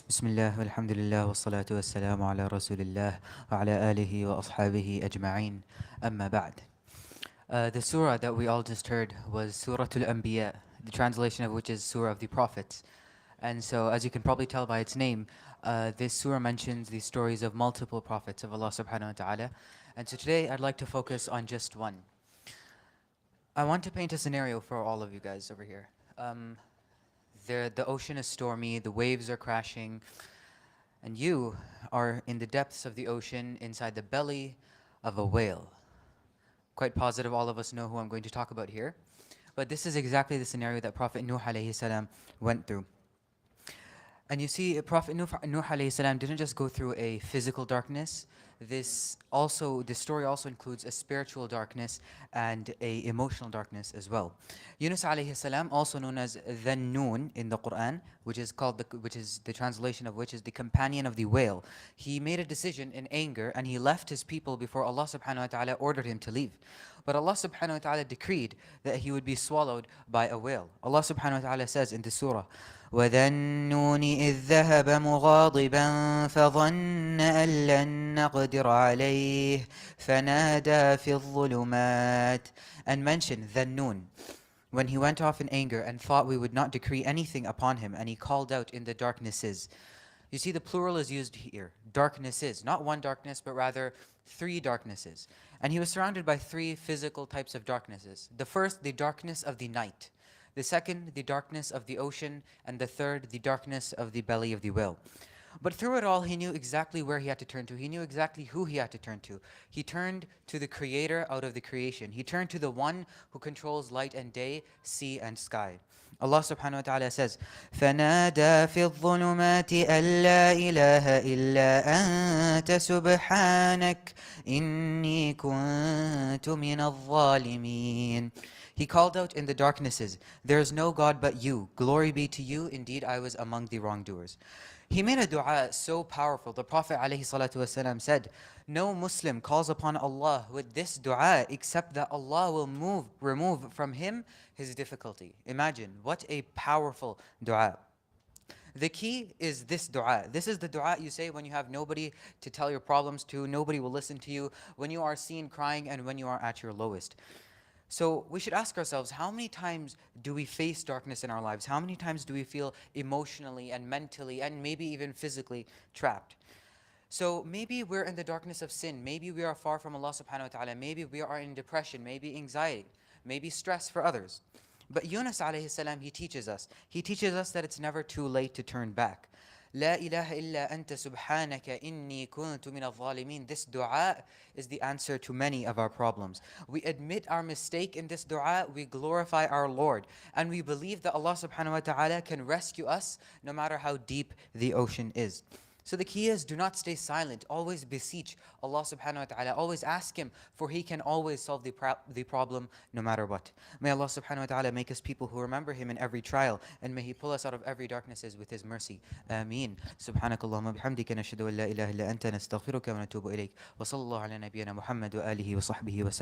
بسم الله والحمد لله والصلاة والسلام على رسول الله وعلى آله وأصحابه أجمعين أما بعد. The surah that we all just heard was Surah Al-Anbiya, the translation of which is Surah of the Prophets. And so, as you can probably tell by its name, this surah mentions the stories of multiple prophets of Allah subhanahu wa ta'ala. And so today I'd like to focus on just one. I want to paint a scenario for all of you guys over here. The ocean is stormy, the waves are crashing, and you are in the depths of the ocean inside the belly of a whale. Quite positive all of us know who I'm going to talk about here. But this is exactly the scenario that Prophet Nuh alayhi salam went through. And you see, Prophet Nuh alayhi salam didn't just go through a physical darkness. This story also includes a spiritual darkness and a emotional darkness as well. Yunus alayhi salam, also known as Dhun in the Quran, which is the translation of which is the companion of the whale. He made a decision in anger and he left his people before Allah subhanahu wa ta'ala ordered him to leave. But Allah subhanahu wa ta'ala decreed that he would be swallowed by a whale. Allah subhanahu wa ta'ala says in the surah, وَذَا النُّونِ إِذ ذَهَبَ مُغَاضِبًا فَظَنَّ أَن لَّن نَّقْدِرَ عَلَيْهِ فَنَادَىٰ فِي الظُّلُمَاتِ. And mention the Nun, when he went off in anger and thought we would not decree anything upon him, and he called out in the darknesses. You see, the plural is used here. Darknesses. Not one darkness, but rather three darknesses. And he was surrounded by three physical types of darknesses. The first, the darkness of the night. The second, the darkness of the ocean. And the third, the darkness of the belly of the whale. But through it all, he knew exactly where he had to turn to. He knew exactly who he had to turn to. He turned to the Creator out of the creation. He turned to the one who controls light and day, sea and sky. Allah subhanahu wa ta'ala says, فَنَادَى فِي الظُّلُمَاتِ أَن لَا إِلَهَ إِلَّا أَنْتَ سُبْحَانَكَ إِنِّي كُنْتُ مِنَ الظَّالِمِينَ. He called out in the darknesses, there is no God but you. Glory be to you. Indeed, I was among the wrongdoers. He made a dua so powerful. The Prophet ﷺ said, no Muslim calls upon Allah with this dua except that Allah will remove from him his difficulty. Imagine, what a powerful dua. The key is this dua. This is the dua you say when you have nobody to tell your problems to, nobody will listen to you, when you are seen crying and when you are at your lowest. So we should ask ourselves, how many times do we face darkness in our lives? How many times do we feel emotionally and mentally and maybe even physically trapped? So maybe we're in the darkness of sin. Maybe we are far from Allah subhanahu wa ta'ala. Maybe we are in depression, maybe anxiety, maybe stress for others. But Yunus alayhi salam, he teaches us. He teaches us that it's never too late to turn back. لا إله إلا أنت سبحانك إني كنت من الظالمين. This dua is the answer to many of our problems. We admit our mistake in this dua, we glorify our Lord, and we believe that Allah subhanahu wa ta'ala can rescue us no matter how deep the ocean is. So the key is, do not stay silent. Always beseech Allah subhanahu wa ta'ala. Always ask Him, for He can always solve the problem no matter what. May Allah subhanahu wa ta'ala make us people who remember Him in every trial, and may He pull us out of every darknesses with His mercy. Ameen. Subhanakallahumma bihamdika nashhadu an la ilaha illa anta nastaghfiruka wa natubu ilayk. Wa sallallahu ala nabiyyina Muhammad wa alihi wa sahbihi wa sallam.